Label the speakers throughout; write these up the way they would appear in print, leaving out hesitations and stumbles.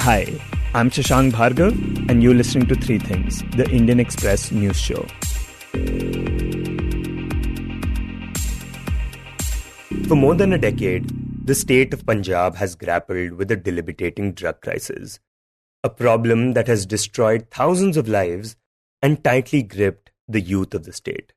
Speaker 1: Hi, I'm Shashank Bhargava, and you're listening to Three Things, the Indian Express news show. For more than a decade, the state of Punjab has grappled with a debilitating drug crisis, a problem that has destroyed thousands of lives and tightly gripped the youth of the state.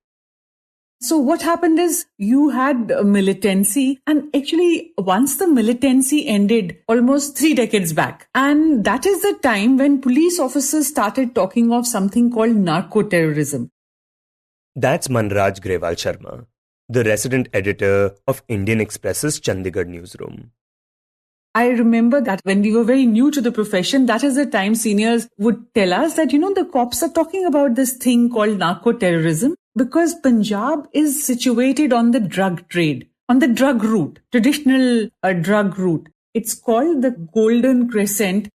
Speaker 2: So what happened is you had militancy, and actually once the militancy ended almost 3 decades back, and that is the time when police officers started talking of something called narco-terrorism.
Speaker 1: That's Manraj Grewal Sharma, the resident editor of Indian Express's Chandigarh newsroom.
Speaker 2: I remember that when we were very new to the profession, that is the time seniors would tell us that, the cops are talking about this thing called narco-terrorism because Punjab is situated on the drug trade, on the drug route, traditional drug route. It's called the Golden Crescent.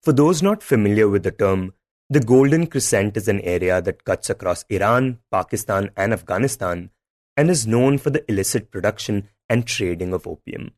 Speaker 1: For those not familiar with the term, the Golden Crescent is an area that cuts across Iran, Pakistan and Afghanistan and is known for the illicit production and trading of opium.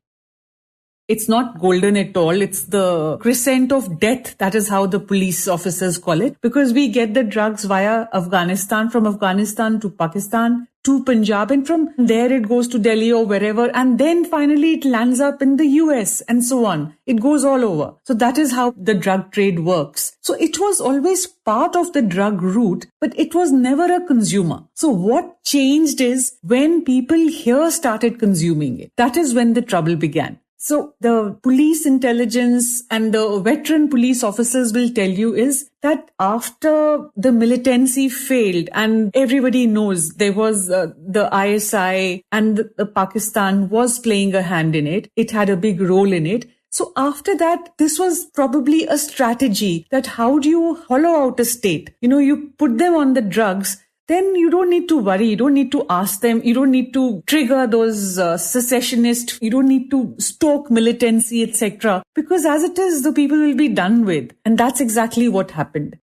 Speaker 2: It's not golden at all. It's the crescent of death. That is how the police officers call it, because we get the drugs via Afghanistan, from Afghanistan to Pakistan to Punjab, and from there it goes to Delhi or wherever, and then finally it lands up in the US and so on. It goes all over. So that is how the drug trade works. So it was always part of the drug route, but it was never a consumer. So what changed is when people here started consuming it. That is when the trouble began. So the police intelligence and the veteran police officers will tell you is that after the militancy failed, and everybody knows there was the ISI and the Pakistan was playing a hand in it. It had a big role in it. So after that, this was probably a strategy that how do you hollow out a state? You put them on the drugs. Then you don't need to worry. You don't need to ask them. You don't need to trigger those secessionists. You don't need to stoke militancy, etc. Because as it is, the people will be done with. And that's exactly what happened.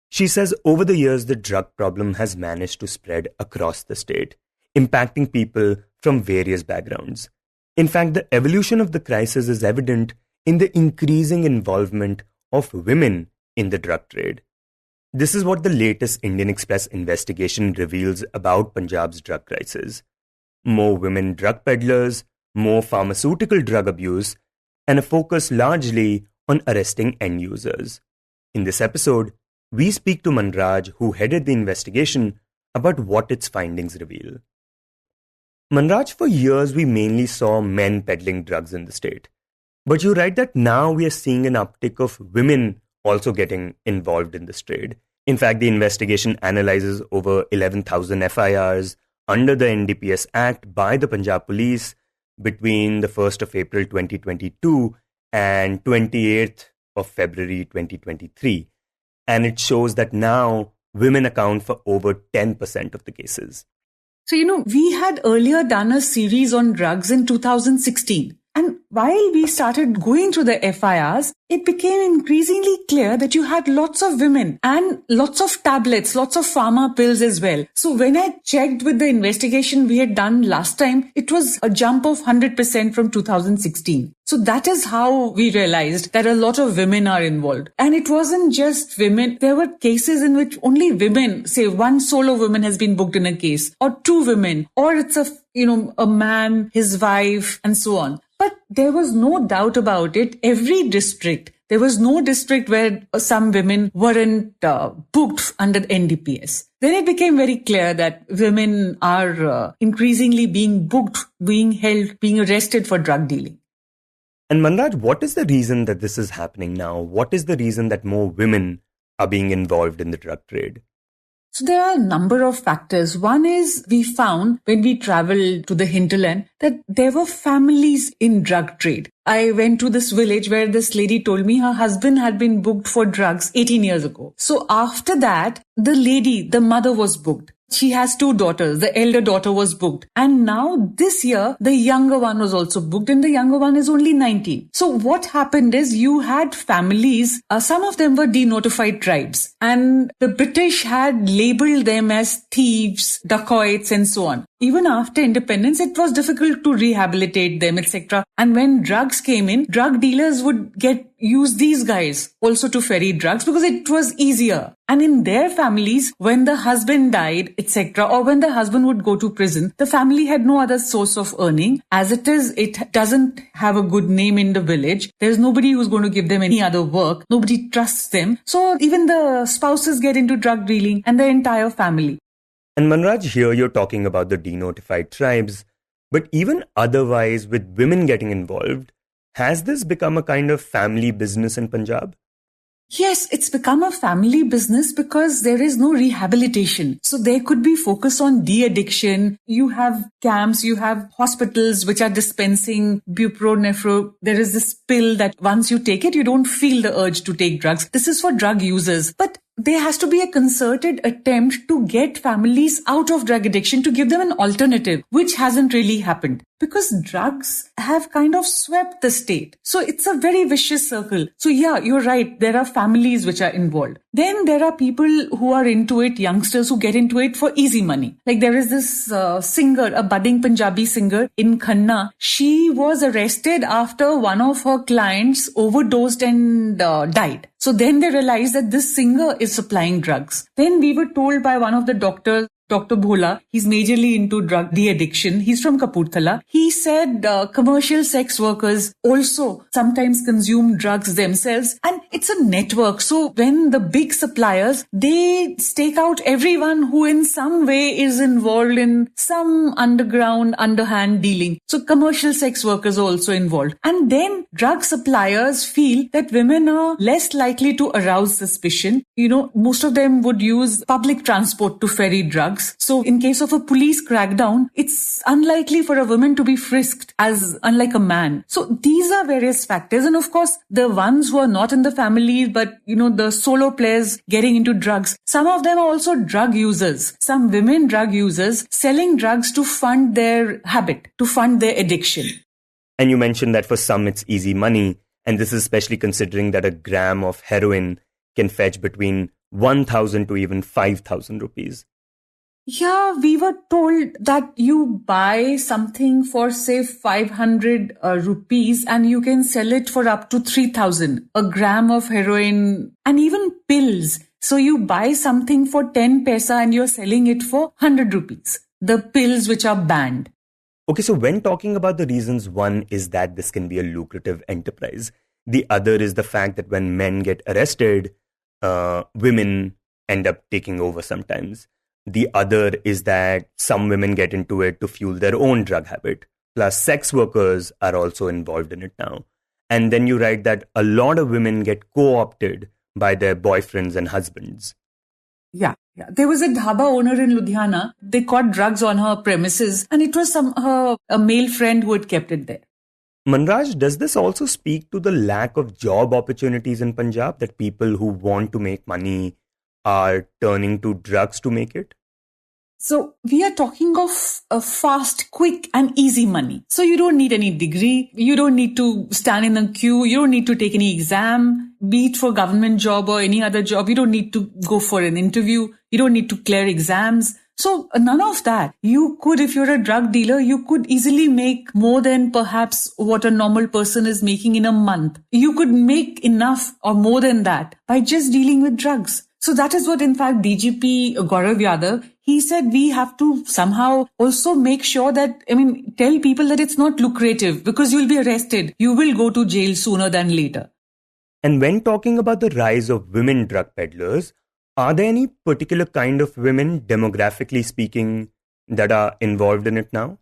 Speaker 1: She says over the years, the drug problem has managed to spread across the state, impacting people from various backgrounds. In fact, the evolution of the crisis is evident in the increasing involvement of women in the drug trade. This is what the latest Indian Express investigation reveals about Punjab's drug crisis. More women drug peddlers, more pharmaceutical drug abuse, and a focus largely on arresting end users. In this episode, we speak to Manraj, who headed the investigation, about what its findings reveal. Manraj, for years we mainly saw men peddling drugs in the state. But you write that now we are seeing an uptick of women also getting involved in this trade. In fact, the investigation analyzes over 11,000 FIRs under the NDPS Act by the Punjab Police between the 1st of April 2022 and 28th of February 2023. And it shows that now women account for over 10% of the cases.
Speaker 2: So, we had earlier done a series on drugs in 2016. And while we started going through the FIRs, it became increasingly clear that you had lots of women and lots of tablets, lots of pharma pills as well. So when I checked with the investigation we had done last time, it was a jump of 100% from 2016. So that is how we realized that a lot of women are involved. And it wasn't just women. There were cases in which only women, say one solo woman has been booked in a case, or 2 women, or it's a man, his wife, and so on. But there was no doubt about it. Every district, there was no district where some women weren't booked under NDPS. Then it became very clear that women are increasingly being booked, being held, being arrested for drug dealing.
Speaker 1: And Manraj, what is the reason that this is happening now? What is the reason that more women are being involved in the drug trade?
Speaker 2: So there are a number of factors. One is we found when we traveled to the hinterland that there were families in drug trade. I went to this village where this lady told me her husband had been booked for drugs 18 years ago. So after that, the mother was booked. She has 2 daughters. The elder daughter was booked. And now this year, the younger one was also booked, and the younger one is only 19. So what happened is you had families, some of them were denotified tribes, and the British had labeled them as thieves, dacoits, and so on. even after independence, it was difficult to rehabilitate them, etc. And when drugs came in, drug dealers would use these guys also to ferry drugs because it was easier. And in their families, when the husband died, etc., or when the husband would go to prison, the family had no other source of earning. As it is, it doesn't have a good name in the village. There's nobody who's going to give them any other work. Nobody trusts them. So even the spouses get into drug dealing and the entire family.
Speaker 1: And Manraj, here you're talking about the denotified tribes, but even otherwise, with women getting involved, has this become a kind of family business in Punjab?
Speaker 2: Yes, it's become a family business because there is no rehabilitation. So there could be focus on de-addiction. You have camps, you have hospitals which are dispensing buprenorphine. There is this pill that once you take it, you don't feel the urge to take drugs. This is for drug users. But there has to be a concerted attempt to get families out of drug addiction, to give them an alternative, which hasn't really happened because drugs have kind of swept the state. So it's a very vicious circle. So yeah, you're right. There are families which are involved. Then there are people who are into it, youngsters who get into it for easy money. Like there is this singer, a budding Punjabi singer in Khanna. She was arrested after one of her clients overdosed and died. So then they realized that this singer is supplying drugs. Then we were told by one of the doctors, Dr. Bhola, he's majorly into drug de-addiction. He's from Kapurthala. He said commercial sex workers also sometimes consume drugs themselves. And it's a network. So when the big suppliers, they stake out everyone who in some way is involved in some underground, underhand dealing. So commercial sex workers are also involved. And then drug suppliers feel that women are less likely to arouse suspicion. You know, most of them would use public transport to ferry drugs. So in case of a police crackdown, it's unlikely for a woman to be frisked as unlike a man. So these are various factors. And of course, the ones who are not in the family, but the solo players getting into drugs, some of them are also drug users. Some women drug users selling drugs to fund their habit, to fund their addiction.
Speaker 1: And you mentioned that for some it's easy money. And this is especially considering that a gram of heroin can fetch between 1,000 to even 5,000 rupees.
Speaker 2: Yeah, we were told that you buy something for say 500 rupees and you can sell it for up to 3,000. A gram of heroin and even pills. So you buy something for 10 paisa and you're selling it for 100 rupees. The pills which are banned.
Speaker 1: Okay, so when talking about the reasons, one is that this can be a lucrative enterprise. The other is the fact that when men get arrested, women end up taking over sometimes. The other is that some women get into it to fuel their own drug habit. Plus, sex workers are also involved in it now. And then you write that a lot of women get co-opted by their boyfriends and husbands.
Speaker 2: Yeah. There was a dhaba owner in Ludhiana. They caught drugs on her premises and it was a male friend who had kept it there.
Speaker 1: Manraj, does this also speak to the lack of job opportunities in Punjab, that people who want to make money are turning to drugs to make it?
Speaker 2: So we are talking of a fast, quick and easy money. So you don't need any degree. You don't need to stand in a queue. You don't need to take any exam, be it for government job or any other job. You don't need to go for an interview. You don't need to clear exams. So none of that. You could, if you're a drug dealer, you could easily make more than perhaps what a normal person is making in a month. You could make enough or more than that by just dealing with drugs. So that is what, in fact, DGP Gaurav Yadav, he said we have to somehow also make sure that, tell people that it's not lucrative because you'll be arrested. You will go to jail sooner than later.
Speaker 1: And when talking about the rise of women drug peddlers, are there any particular kind of women, demographically speaking, that are involved in it now?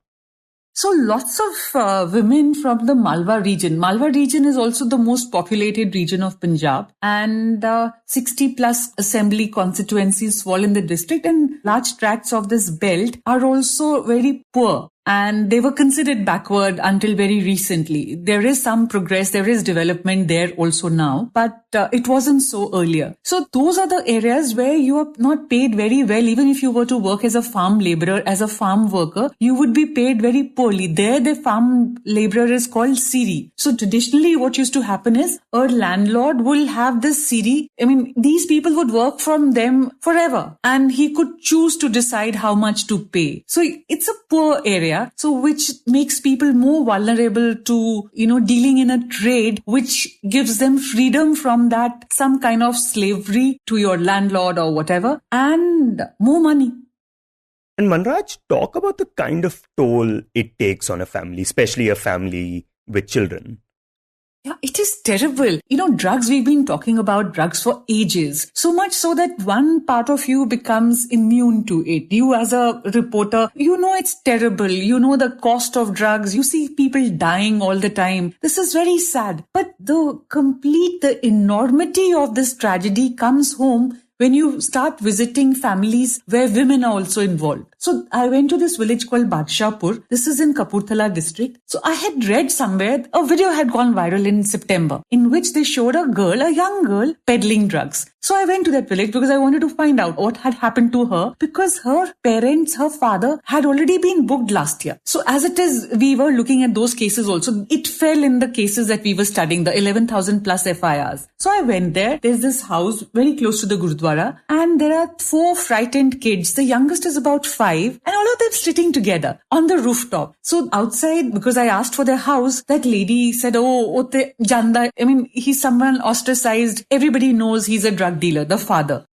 Speaker 2: So lots of women from the Malwa region. Malwa region is also the most populated region of Punjab, and 60 plus assembly constituencies fall in the district, and large tracts of this belt are also very poor. And they were considered backward until very recently. There is some progress, there is development there also now, but it wasn't so earlier. So those are the areas where you are not paid very well. Even if you were to work as a farm laborer, as a farm worker, you would be paid very poorly. There, the farm laborer is called Siri. So traditionally what used to happen is a landlord will have this Siri. these people would work from them forever, and he could choose to decide how much to pay. So it's a poor area, so which makes people more vulnerable to, dealing in a trade which gives them freedom from that, some kind of slavery to your landlord or whatever, and more money.
Speaker 1: And Manraj, talk about the kind of toll it takes on a family, especially a family with children.
Speaker 2: Yeah, it is terrible. Drugs, we've been talking about drugs for ages. So much so that one part of you becomes immune to it. You as a reporter, it's terrible. The cost of drugs. You see people dying all the time. This is very sad. But the enormity of this tragedy comes home when you start visiting families where women are also involved. So I went to this village called Badshahpur. This is in Kapurthala district. So I had read somewhere, a video had gone viral in September, in which they showed a young girl peddling drugs. So I went to that village because I wanted to find out what had happened to her, because her parents, her father had already been booked last year. So as it is, we were looking at those cases also. It fell in the cases that we were studying, the 11,000 plus FIRs. So I went there. There's this house very close to the Gurudwara, and there are 4 frightened kids. The youngest is about 5, and all of them sitting together on the rooftop. So outside, because I asked for their house, that lady said, Janda. He's someone ostracized. Everybody knows he's a drug dealer, the father.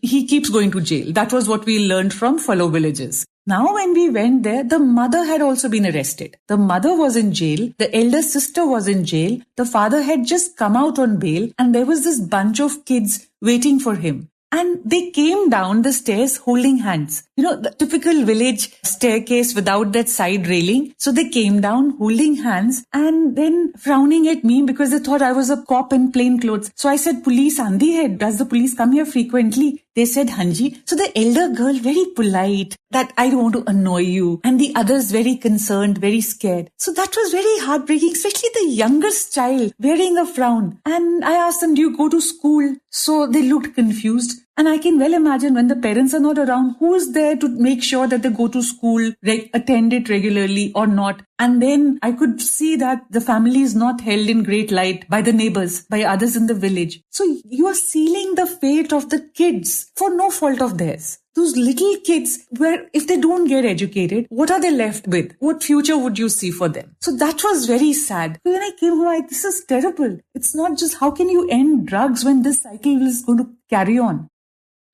Speaker 2: He keeps going to jail. That was what we learned from fellow villages. Now when we went there, the mother had also been arrested. The mother was in jail. The elder sister was in jail. The father had just come out on bail, and there was this bunch of kids waiting for him. And they came down the stairs holding hands. The typical village staircase without that side railing. So they came down holding hands and then frowning at me because they thought I was a cop in plain clothes. So I said, police aandi hai. Does the police come here frequently? They said, Hanji. So the elder girl, very polite, that I don't want to annoy you. And the others very concerned, very scared. So that was very heartbreaking, especially the youngest child wearing a frown. And I asked them, do you go to school? So they looked confused. And I can well imagine when the parents are not around, who is there to make sure that they go to school, attend it regularly or not? And then I could see that the family is not held in great light by the neighbors, by others in the village. So you are sealing the fate of the kids for no fault of theirs. Those little kids, where if they don't get educated, what are they left with? What future would you see for them? So that was very sad. When I came home, this is terrible. It's not just how can you end drugs when this cycle is going to carry on.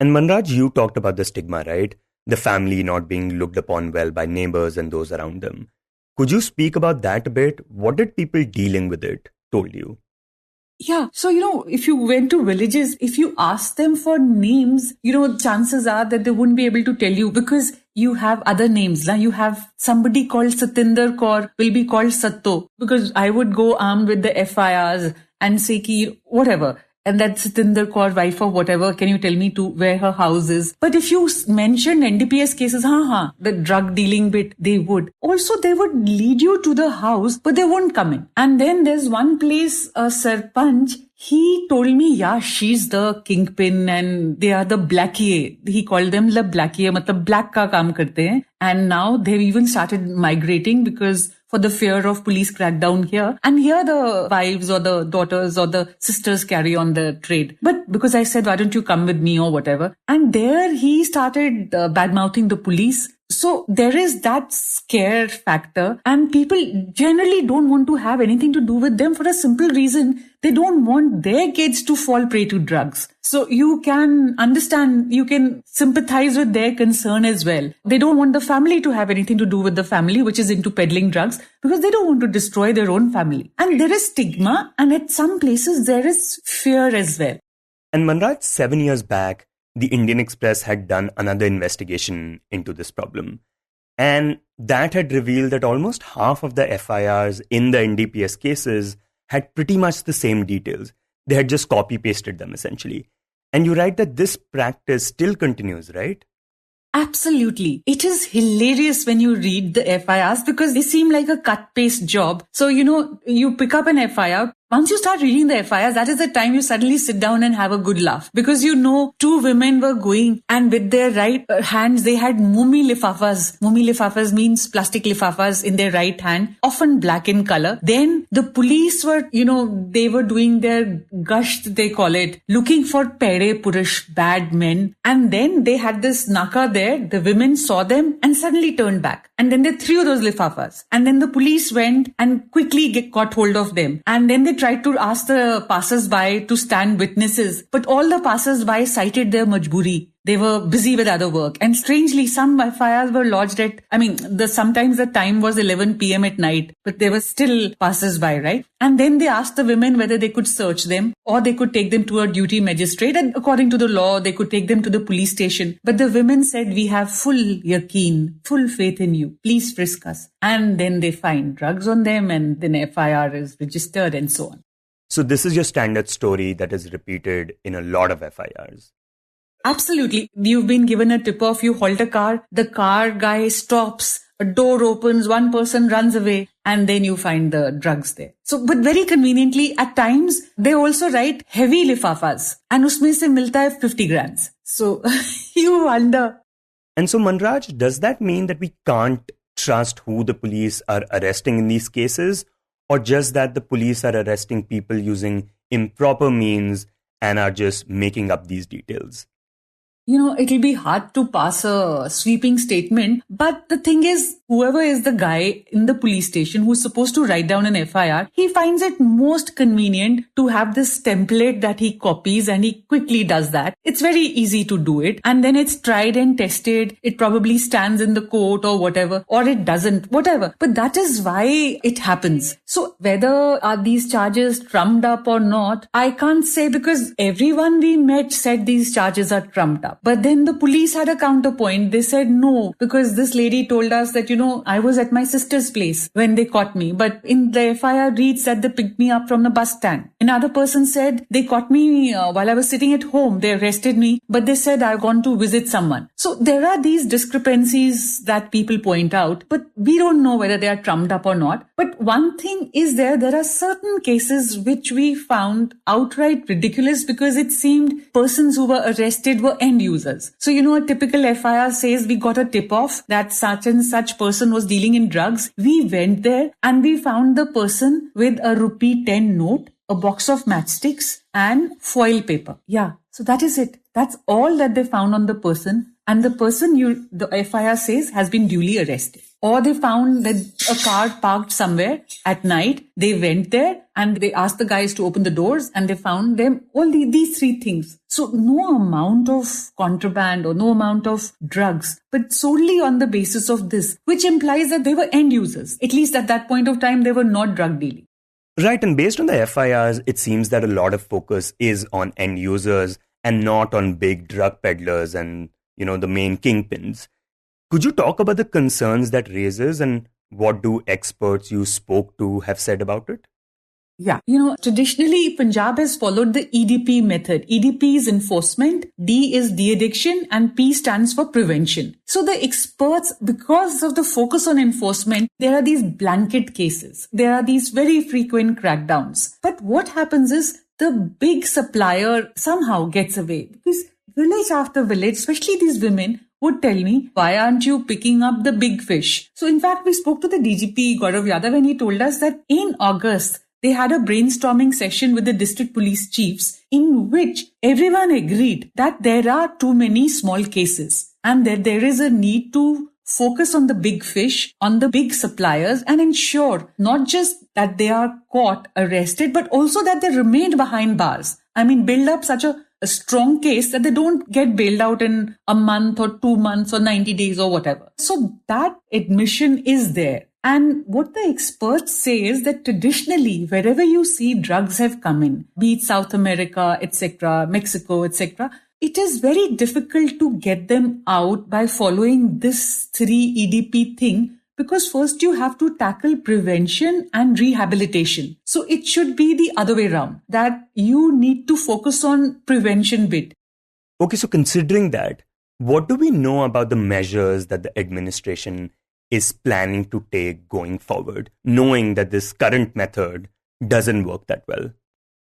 Speaker 1: And Manraj, you talked about the stigma, right? The family not being looked upon well by neighbors and those around them. Could you speak about that a bit? What did people dealing with it told you?
Speaker 2: Yeah. So, if you went to villages, if you ask them for names, chances are that they wouldn't be able to tell you because you have other names. Now you have somebody called Satinder Kaur will be called Satto, because I would go armed with the FIRs and say, whatever. And that's Satinder Kaur, wife or whatever, can you tell me to where her house is? But if you mentioned NDPS cases, the drug dealing bit, they would. Also, they would lead you to the house, but they won't come in. And then there's one place, a Sarpanch, he told me, she's the kingpin and they are the blackie. He called them the blackie, matlab black ka kaam karte hain. And now they've even started migrating because for the fear of police crackdown here. And here the wives or the daughters or the sisters carry on the trade. But because I said, why don't you come with me or whatever? And there he started bad-mouthing the police. So there is that scare factor, and people generally don't want to have anything to do with them for a simple reason. They don't want their kids to fall prey to drugs. So you can understand, you can sympathize with their concern as well. They don't want the family to have anything to do with the family which is into peddling drugs because they don't want to destroy their own family. And there is stigma, and at some places there is fear as well.
Speaker 1: And Manraj, 7 years back, the Indian Express had done another investigation into this problem. And that had revealed that almost half of the FIRs in the NDPS cases had pretty much the same details. They had just copy-pasted them essentially. And you write that this practice still continues, right?
Speaker 2: Absolutely. It is hilarious when you read the FIRs because they seem like a cut-paste job. So, you pick up an FIR, Once you start reading the FIRs, that is the time you suddenly sit down and have a good laugh. Because you know, two women were going and with their right hands, they had mummy lifafas. Mummy lifafas means plastic lifafas in their right hand, often black in color. Then the police were, they were doing their gasht, they call it, looking for pere purush, bad men. And then they had this naka there. The women saw them and suddenly turned back. And then they threw those lifafas. And then the police went and quickly got hold of them. And then they tried to ask the passers-by to stand witnesses. But all the passers-by cited their majburi. They were busy with other work. And strangely, some FIRs were lodged at, sometimes the time was 11 p.m. at night, but they were still passers-by, right? And then they asked the women whether they could search them or they could take them to a duty magistrate. And according to the law, they could take them to the police station. But the women said, we have full yaqeen, full faith in you. Please frisk us. And then they find drugs on them and then FIR is registered and so on.
Speaker 1: So this is your standard story that is repeated in a lot of FIRs.
Speaker 2: Absolutely. You've been given a tip-off, you halt a car, the car guy stops, a door opens, one person runs away, and then you find the drugs there. So, but very conveniently, at times, they also write heavy lifafas, and usme se milta hai 50 grams. So, you wonder.
Speaker 1: And so, Manraj, does that mean that we can't trust who the police are arresting in these cases, or just that the police are arresting people using improper means and are just making up these details?
Speaker 2: It'll be hard to pass a sweeping statement, but the thing is, whoever is the guy in the police station who's supposed to write down an FIR, he finds it most convenient to have this template that he copies and he quickly does that. It's very easy to do it. And then it's tried and tested. It probably stands in the court or whatever, or it doesn't, whatever. But that is why it happens. So whether are these charges trumped up or not, I can't say, because everyone we met said these charges are trumped up. But then the police had a counterpoint. They said no, because this lady told us that, I was at my sister's place when they caught me. But in the FIR reads that they picked me up from the bus stand. Another person said they caught me while I was sitting at home. They arrested me, but they said I've gone to visit someone. So there are these discrepancies that people point out, but we don't know whether they are trumped up or not. But one thing is there are certain cases which we found outright ridiculous because it seemed persons who were arrested were end users. So, a typical FIR says we got a tip-off that such and such person was dealing in drugs. We went there and we found the person with a rupee 10 note, a box of matchsticks and foil paper. Yeah, so that is it. That's all that they found on the person. And the person the FIR says has been duly arrested. Or they found that a car parked somewhere at night. They went there and they asked the guys to open the doors and they found them all these three things. So no amount of contraband or no amount of drugs, but solely on the basis of this, which implies that they were end users. At least at that point of time, they were not drug dealing.
Speaker 1: Right. And based on the FIRs, it seems that a lot of focus is on end users and not on big drug peddlers and, the main kingpins. Could you talk about the concerns that raises and what do experts you spoke to have said about it?
Speaker 2: Yeah. Traditionally, Punjab has followed the EDP method. EDP is enforcement, D is de-addiction, and P stands for prevention. So the experts, because of the focus on enforcement, there are these blanket cases. There are these very frequent crackdowns. But what happens is the big supplier somehow gets away because village after village, especially these women, would tell me, why aren't you picking up the big fish? So in fact, we spoke to the DGP Gaurav Yadav and he told us that in August, they had a brainstorming session with the district police chiefs in which everyone agreed that there are too many small cases and that there is a need to focus on the big fish, on the big suppliers and ensure not just that they are caught, arrested, but also that they remain behind bars. Build up such a strong case that they don't get bailed out in a month or 2 months or 90 days or whatever. So that admission is there. And what the experts say is that traditionally, wherever you see drugs have come in, be it South America, etc., Mexico, etc., it is very difficult to get them out by following this 3 EDP thing, because first you have to tackle prevention and rehabilitation. So it should be the other way around, that you need to focus on prevention bit.
Speaker 1: Okay, so considering that, what do we know about the measures that the administration is planning to take going forward, knowing that this current method doesn't work that well.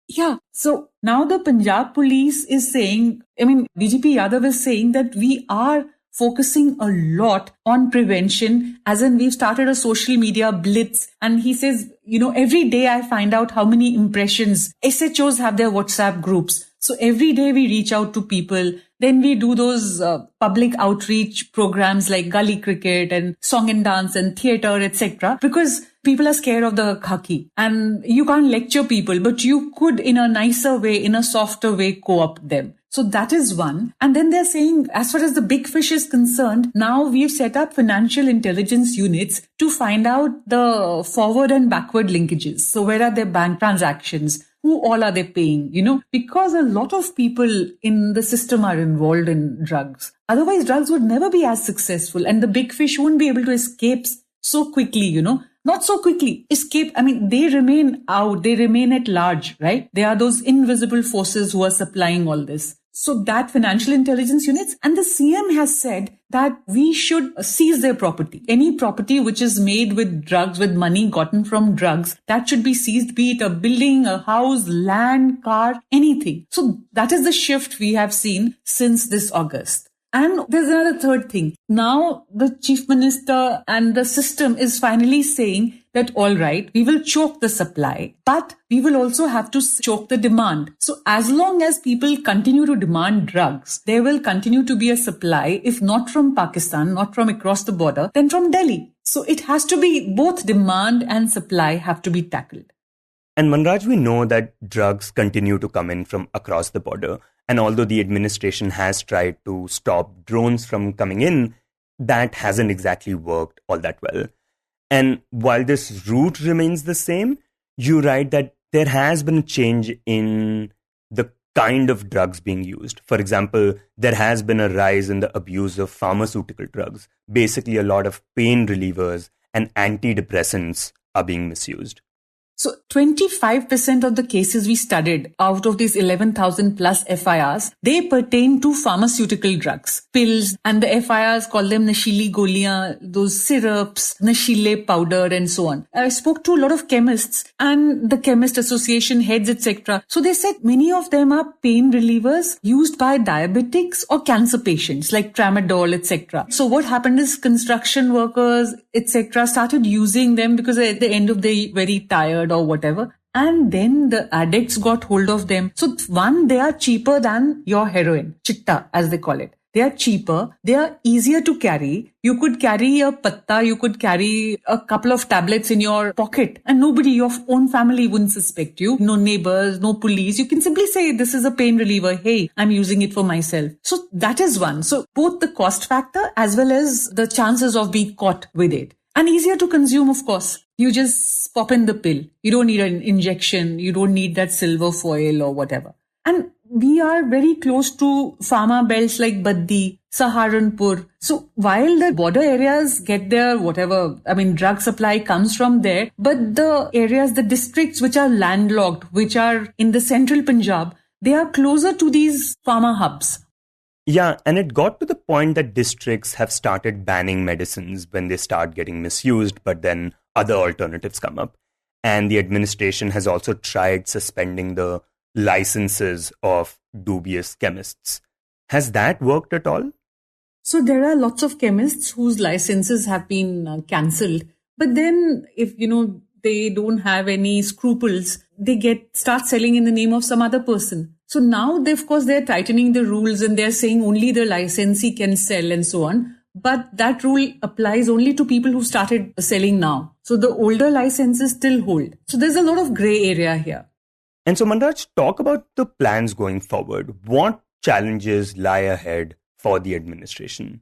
Speaker 2: Yeah. So now the Punjab police is saying, DGP Yadav is saying that we are focusing a lot on prevention, as in we've started a social media blitz. And he says, every day I find out how many impressions. SHOs have their WhatsApp groups. So every day we reach out to people. Then we do those public outreach programs like gully cricket and song and dance and theatre, etc. Because people are scared of the khaki and you can't lecture people, but you could in a nicer way, in a softer way, co-opt them. So that is one. And then they're saying, as far as the big fish is concerned, now we've set up financial intelligence units to find out the forward and backward linkages. So where are their bank transactions? Who all are they paying? Because a lot of people in the system are involved in drugs. Otherwise, drugs would never be as successful and the big fish won't be able to escape so quickly, Not so quickly. Escape. They remain out. They remain at large, right? They are those invisible forces who are supplying all this. So that financial intelligence units, and the CM has said that we should seize their property. Any property which is made with drugs, with money gotten from drugs, that should be seized, be it a building, a house, land, car, anything. So that is the shift we have seen since this August. And there's another third thing. Now the chief minister and the system is finally saying that, all right, we will choke the supply, but we will also have to choke the demand. So as long as people continue to demand drugs, there will continue to be a supply, if not from Pakistan, not from across the border, then from Delhi. So it has to be both demand and supply have to be tackled.
Speaker 1: And Manraj, we know that drugs continue to come in from across the border. And although the administration has tried to stop drones from coming in, that hasn't exactly worked all that well. And while this route remains the same, you write that there has been a change in the kind of drugs being used. For example, there has been a rise in the abuse of pharmaceutical drugs. Basically, a lot of pain relievers and antidepressants are being misused.
Speaker 2: So 25% of the cases we studied out of these 11,000 plus FIRs, they pertain to pharmaceutical drugs, pills, and the FIRs call them nashili goliyan, those syrups, nashile powder, and so on. I spoke to a lot of chemists and the chemist association heads, etc. So they said many of them are pain relievers used by diabetics or cancer patients like tramadol, etc. So what happened is construction workers, etc. started using them because at the end of the day, very tired or whatever. And then the addicts got hold of them. So one, they are cheaper than your heroin, chitta as they call it. They are cheaper. They are easier to carry. You could carry a patta, you could carry a couple of tablets in your pocket and nobody, your own family wouldn't suspect you. No neighbors, no police. You can simply say, this is a pain reliever. Hey, I'm using it for myself. So that is one. So both the cost factor as well as the chances of being caught with it. And easier to consume, of course. You just pop in the pill. You don't need an injection. You don't need that silver foil or whatever. And we are very close to pharma belts like Baddi, Saharanpur. So while the border areas get their drug supply comes from there, but the areas, the districts which are landlocked, which are in the central Punjab, they are closer to these pharma hubs.
Speaker 1: Yeah, and it got to the point that districts have started banning medicines when they start getting misused, but then other alternatives come up. And the administration has also tried suspending the licenses of dubious chemists. Has that worked at all?
Speaker 2: So there are lots of chemists whose licenses have been cancelled. But then if, they don't have any scruples, they start selling in the name of some other person. So now, they're tightening the rules and they're saying only the licensee can sell and so on. But that rule applies only to people who started selling now. So the older licenses still hold. So there's a lot of grey area here.
Speaker 1: And so Manraj, talk about the plans going forward. What challenges lie ahead for the administration?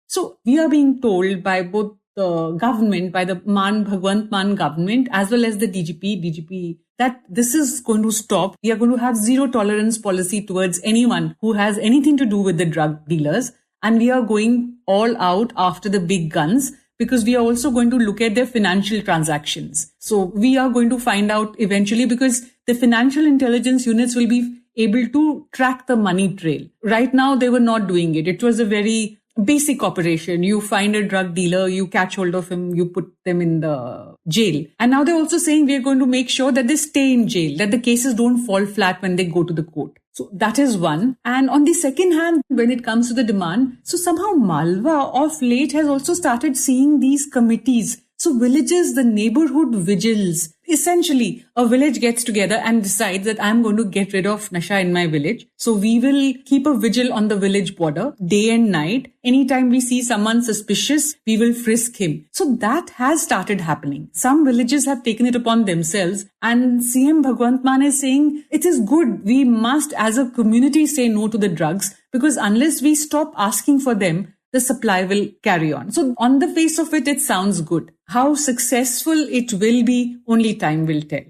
Speaker 2: So we are being told by both the government, by the Bhagwant Mann government, as well as the DGP, that this is going to stop. We are going to have zero tolerance policy towards anyone who has anything to do with the drug dealers. And we are going all out after the big guns because we are also going to look at their financial transactions. So we are going to find out eventually because the financial intelligence units will be able to track the money trail. Right now, they were not doing it. It was a very basic operation. You find a drug dealer, you catch hold of him, you put them in the jail. And now they're also saying we are going to make sure that they stay in jail, that the cases don't fall flat when they go to the court. So that is one. And on the second hand, when it comes to the demand, so somehow Malwa of late has also started seeing these committees. So villages, the neighborhood vigils, essentially a village gets together and decides that I'm going to get rid of Nasha in my village. So we will keep a vigil on the village border day and night. Anytime we see someone suspicious, we will frisk him. So that has started happening. Some villages have taken it upon themselves, and CM Bhagwant Mann is saying it is good. We must as a community say no to the drugs, because unless we stop asking for them, the supply will carry on. So on the face of it sounds good. How successful it will be, only time will tell.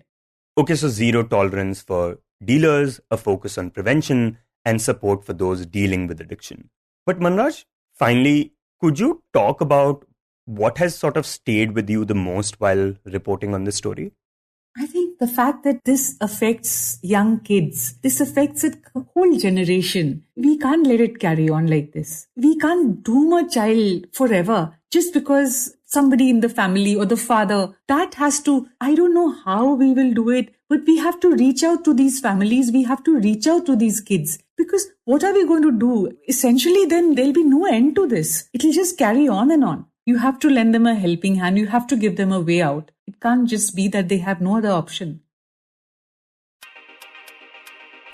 Speaker 1: Okay, so zero tolerance for dealers, a focus on prevention, and support for those dealing with addiction. But Manraj, finally, could you talk about what has sort of stayed with you the most while reporting on this story?
Speaker 2: I think the fact that this affects young kids, this affects a whole generation. We can't let it carry on like this. We can't doom a child forever just because somebody in the family or the father, that has to, I don't know how we will do it, but we have to reach out to these families. We have to reach out to these kids, because what are we going to do? Essentially, then there'll be no end to this. It'll just carry on and on. You have to lend them a helping hand. You have to give them a way out. It can't just be that they have no other option.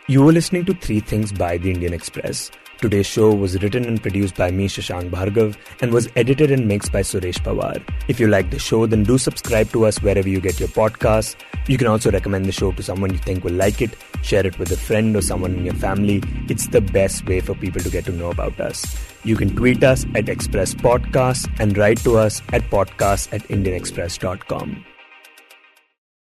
Speaker 1: You were listening to Three Things by the Indian Express. Today's show was written and produced by me, Shashank Bhargava, and was edited and mixed by Suresh Pawar. If you like the show, then do subscribe to us wherever you get your podcasts. You can also recommend the show to someone you think will like it. Share it with a friend or someone in your family. It's the best way for people to get to know about us. You can tweet us at Express Podcasts and write to us at podcasts@indianexpress.com.